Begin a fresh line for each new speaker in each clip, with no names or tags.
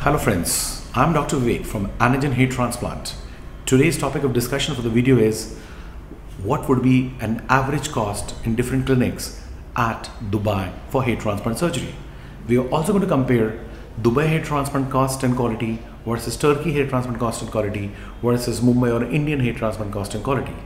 Hello friends, I'm Dr. Vivek from ANAGEN Hair Transplant. Today's topic of discussion for the video is what would be an average cost in different clinics at Dubai for hair transplant surgery. We are also going to compare Dubai hair transplant cost and quality versus Turkey hair transplant cost and quality versus Mumbai or Indian hair transplant cost and quality.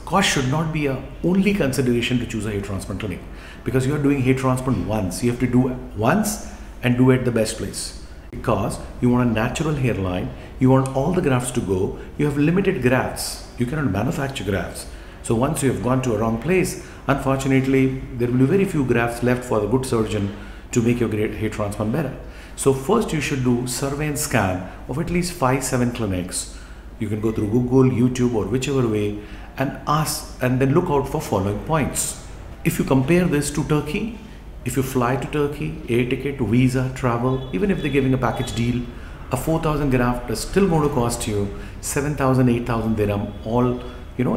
Cost should not be a only consideration to choose a hair transplant clinic, because you are doing hair transplant once. You have to do it once and do it at the best place. Because you want a natural hairline, you want all the grafts to go, you have limited grafts, you cannot manufacture grafts. So once you have gone to a wrong place, unfortunately there will be very few grafts left for the good surgeon to make your hair transplant better. So first you should do survey and scan of at least 5-7 clinics. You can go through Google, YouTube or whichever way and ask, and then look out for following points. If you compare this to Turkey, if you fly to Turkey, air ticket, visa, travel, even if they're giving a package deal, a 4,000 graft is still going to cost you 7,000, 8,000 dirham, all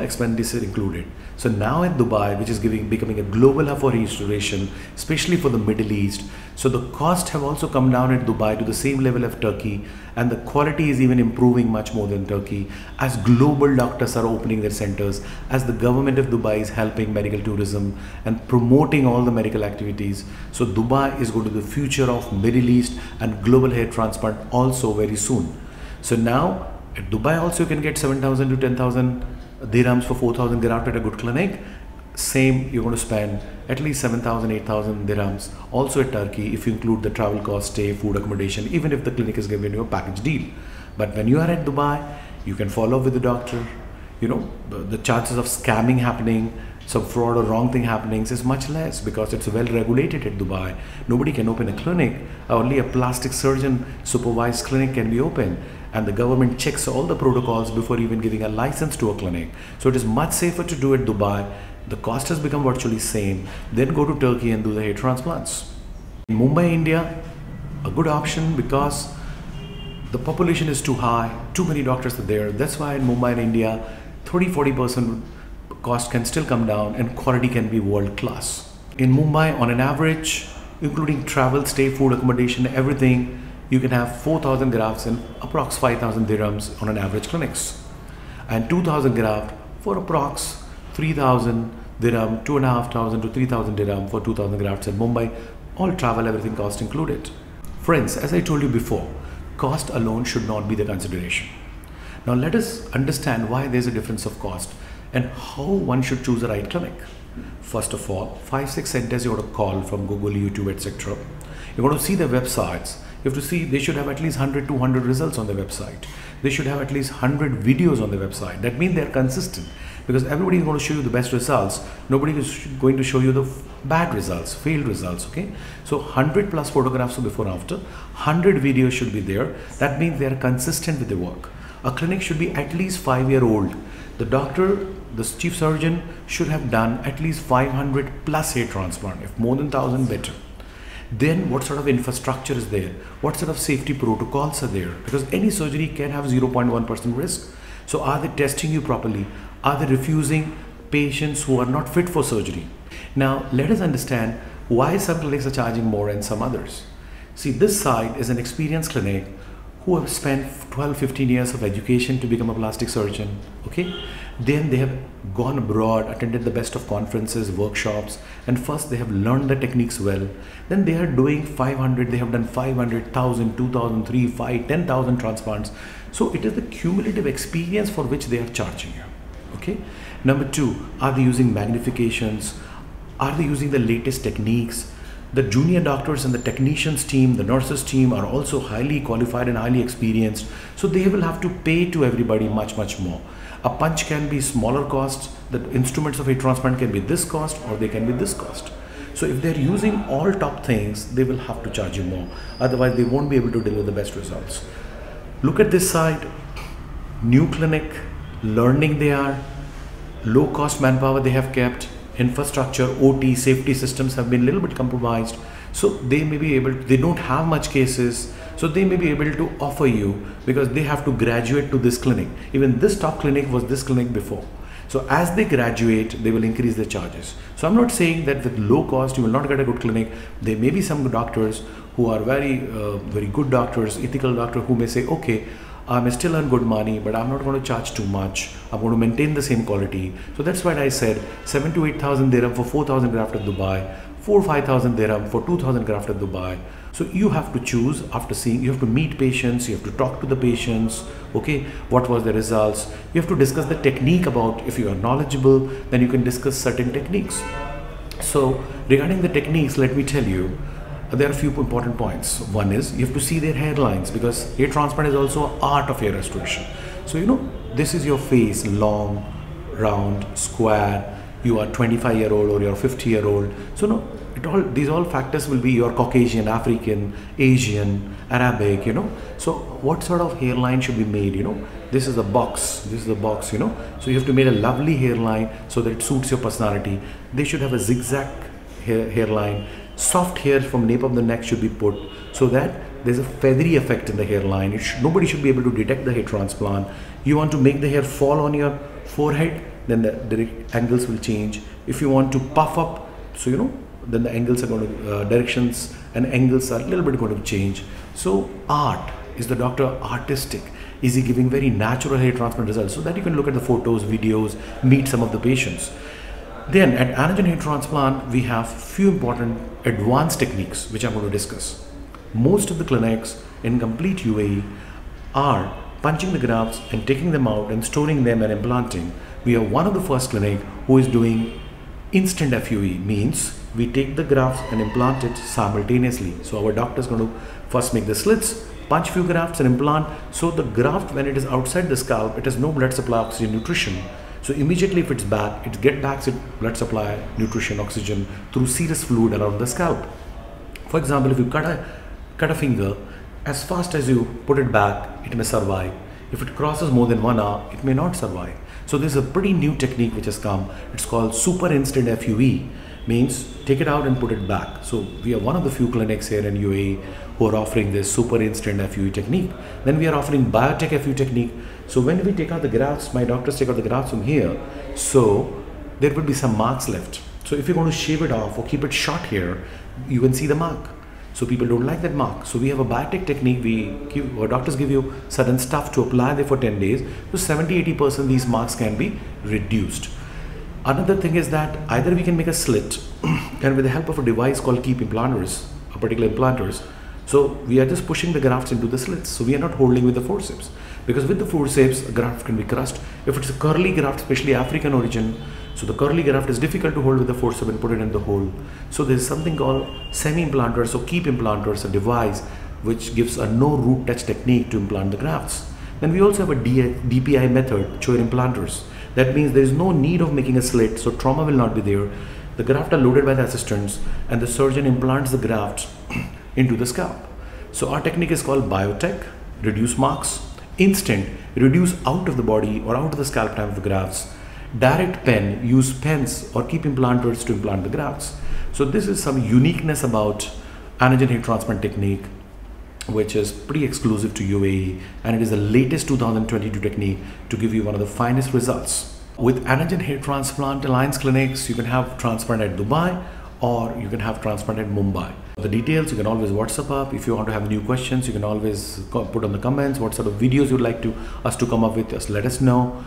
expenditure included. So now in Dubai, which is becoming a global hub for restoration, especially for the Middle East, so the cost have also come down at Dubai to the same level of Turkey, and the quality is even improving much more than Turkey as global doctors are opening their centers, as the government of Dubai is helping medical tourism and promoting all the medical activities. So Dubai is going to be the future of Middle East and global hair transplant also very soon. So now at Dubai also you can get 7,000 to 10,000 dirhams for 4,000 graft at a good clinic. Same, you're going to spend at least 7,000, 8,000 dirhams also at Turkey if you include the travel cost, stay, food, accommodation, even if the clinic is giving you a package deal. But when you are at Dubai, you can follow up with the doctor. The chances of scamming happening, some fraud or wrong thing happening is much less because it's well regulated at Dubai. Nobody can open a clinic. Only a plastic surgeon supervised clinic can be open, and the government checks all the protocols before even giving a license to a clinic. So it is much safer to do it Dubai. The cost has become virtually same. Then go to Turkey and do the hair transplants. In Mumbai, India, a good option because the population is too high, too many doctors are there. That's why in Mumbai and India, 30-40% cost can still come down and quality can be world class. In Mumbai, on an average, including travel, stay, food, accommodation, everything, you can have 4,000 grafts and approx 5,000 dirhams on an average clinics, and 2,000 graft for approx 3,000 dirham, 2,500 to 3,000 dirham for 2,000 grafts in Mumbai, all travel, everything cost included. Friends, as I told you before, cost alone should not be the consideration. Now let us understand why there's a difference of cost and how one should choose the right clinic. First of all, 5-6 centers you got to call from Google, YouTube, etc. You're going to see their websites. You have to see they should have at least 100-200 results on their website. They should have at least 100 videos on their website. That means they're consistent, because everybody is going to show you the best results. Nobody is going to show you the bad results, failed results. Okay, so 100 plus photographs of before and after, 100 videos should be there. That means they are consistent with their work. A clinic should be at least 5-year-old. The doctor, the chief surgeon, should have done at least 500 plus hair transplant. If more than 1,000, better. Then what sort of infrastructure is there? What sort of safety protocols are there? Because any surgery can have 0.1% risk. So are they testing you properly? Are they refusing patients who are not fit for surgery? Now let us understand why some clinics are charging more and some others. See, this side is an experienced clinic who have spent 12-15 years of education to become a plastic surgeon. Okay, then they have gone abroad, attended the best of conferences, workshops, and first they have learned the techniques well. Then they are doing 500, they have done 500, 1,000, 2,000, 3, 5, 10,000 transplants. So it is the cumulative experience for which they are charging you. Okay, number two, are they using magnifications? Are they using the latest techniques? The junior doctors and the technicians team, the nurses team are also highly qualified and highly experienced. So they will have to pay to everybody much more. A punch can be smaller cost. The instruments of hair transplant can be this cost or they can be this cost. So if they're using all top things, they will have to charge you more. Otherwise, they won't be able to deliver the best results. Look at this side. New clinic, learning they are. Low cost manpower they have kept. Infrastructure, OT, safety systems have been a little bit compromised. So they may be able to, they don't have much cases. So they may be able to offer you, because they have to graduate to this clinic. Even this top clinic was this clinic before. So as they graduate, they will increase their charges. So I'm not saying that with low cost, you will not get a good clinic. There may be some doctors who are very good doctors, ethical doctor, who may say, okay, I may still earn good money, but I'm not going to charge too much. I'm going to maintain the same quality. So that's why I said 7 to 8,000 dirham for 4,000 grafted Dubai, 4 5,000 dirham for 2,000 grafted Dubai. So you have to choose after seeing, you have to meet patients, you have to talk to the patients, okay, what was the results. You have to discuss the technique about, if you are knowledgeable, then you can discuss certain techniques. So regarding the techniques, let me tell you, there are a few important points. One is you have to see their hairlines, because hair transplant is also an art of hair restoration. So this is your face, long, round, square. You are 25-year-old or you're 50-year-old. So these all factors will be your Caucasian, African, Asian, Arabic. So what sort of hairline should be made? This is the box. This is the box. So you have to make a lovely hairline so that it suits your personality. They should have a zigzag hairline. Soft hair from nape of the neck should be put so that there's a feathery effect in the hairline. Nobody should be able to detect the hair transplant. You want to make the hair fall on your forehead, then the angles will change. If you want to puff up, so then the angles are going to, directions and angles are a little bit going to change. So art, is the doctor artistic? Is he giving very natural hair transplant results? So that you can look at the photos, videos, meet some of the patients. Then at ANAGEN Hair Transplant, we have few important advanced techniques which I'm going to discuss. Most of the clinics in complete UAE are punching the grafts and taking them out and storing them and implanting. We are one of the first clinic who is doing instant FUE, means we take the grafts and implant it simultaneously. So our doctor is going to first make the slits, punch few grafts and implant. So the graft, when it is outside the scalp, it has no blood supply, oxygen, nutrition. So immediately if it's back, it gets back its blood supply, nutrition, oxygen through serous fluid around the scalp. For example, if you cut a finger, as fast as you put it back, it may survive. If it crosses more than 1 hour, it may not survive. So this is a pretty new technique which has come. It's called super instant FUE, means take it out and put it back. So we are one of the few clinics here in UAE who are offering this super instant FUE technique. Then we are offering biotech FUE technique. So when we take out the grafts, my doctors take out the grafts from here, so there will be some marks left. So if you're going to shave it off or keep it short here, you can see the mark. So people don't like that mark. So we have a biotech technique. Our doctors give you certain stuff to apply there for 10 days. So 70-80% these marks can be reduced. Another thing is that either we can make a slit and with the help of a device called keep implanters, a particular implanters. So we are just pushing the grafts into the slits. So we are not holding with the forceps, because with the forceps, a graft can be crushed. If it's a curly graft, especially African origin, so the curly graft is difficult to hold with the forceps and put it in the hole. So there's something called semi-implanters or keep implanters, a device which gives a no root touch technique to implant the grafts. Then we also have a DPI method, choir implanters. That means there is no need of making a slit, so trauma will not be there. The graft are loaded by the assistants and the surgeon implants the graft into the scalp. So our technique is called biotech, reduce marks, instant, reduce out of the body or out of the scalp time of the grafts, direct pen, use pens or keep implanters to implant the grafts. So this is some uniqueness about ANAGEN hair transplant technique, which is pretty exclusive to UAE, and it is the latest 2022 technique to give you one of the finest results. With ANAGEN Hair Transplant Alliance Clinics, you can have transplant at Dubai or you can have transplant at Mumbai. The details you can always WhatsApp up. If you want to have new questions, you can always put on the comments what sort of videos you'd like us to come up with. Just let us know.